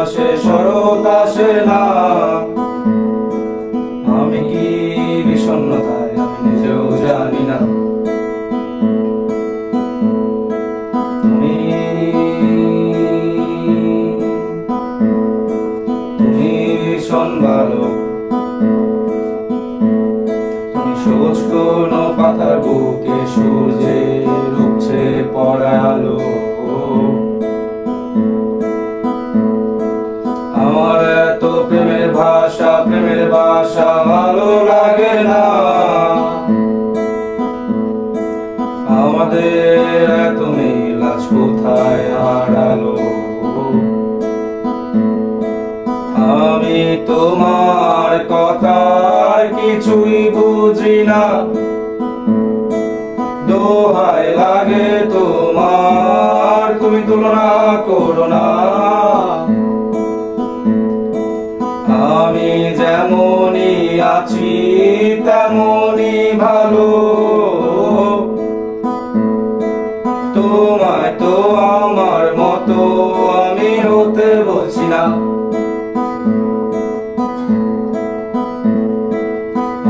আসে শরৎ আসে না। আমি কি বিষণ্ণতায় আমি নিজেও জানি না। তুমি ভীষণ ভালো, তুমি সবুজ কোনো পাতার বুকে সূর্যের উপচে পড়া আলো। আমার এত প্রেমের ভাষা ভালো লাগে না। আমাদের এত মিল আজ কোথায় হারালো। আমি তোমার কথার কিছুই বুঝি না। দোহাই লাগে তোমার, তুমি তুলনা করো না। আমি যেমনই আছি তেমনই ভালো। তোমায় তো আমার মতো আমি হতে বলছি না।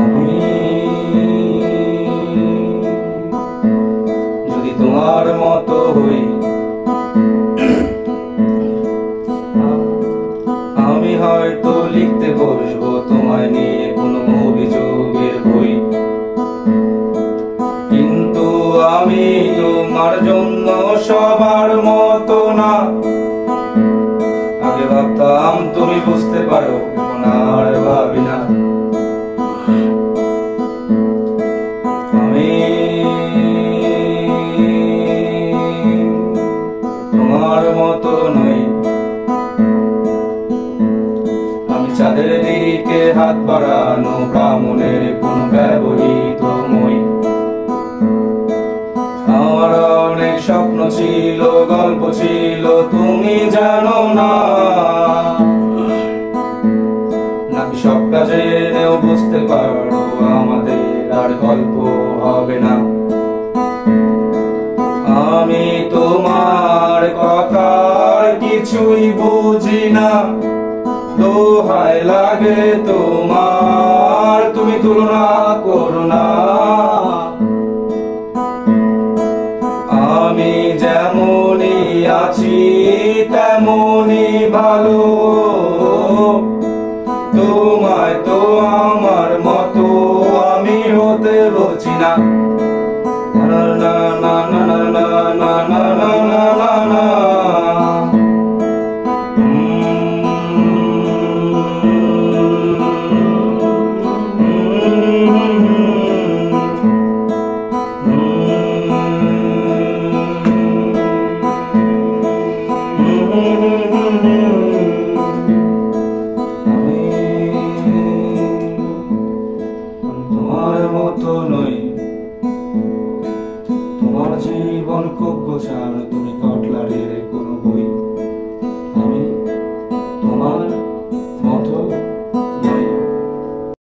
আমি যদি তোমার মতো হই, আমি হয়তো লিখতে বসবো তোমায় নিয়ে কোনো অভিযোগের বই। কিন্তু আমি তোমার জন্য সবার মতো না। আগে ভাবতাম তুমি বুঝতে পারো, এখন আর ভাবি না। আমি তোমার মতো নই। আমি চাঁদের দিকে হাত বাড়ানো ব্রাহ্মণের কোন ব্যবহৃত মই। আমার অনেক স্বপ্ন ছিল, গল্প ছিল, তুমি জানো না। নাকি সবটা জেনেও বুঝতে পারো আমাদের আর গল্প হবে না। আমি তোমার কথার কিছুই বুঝি না। দোহাই লাগে তোমার, তুমি তুলনা করো না। আমি যেমনই আছি তেমনই ভালো। তোমায় তো আমার মতো আমি হতে বলছি না। না না না না না না না না না না। তোমার মতো নই, তোমার জীবন খুব গোছানো, তুমি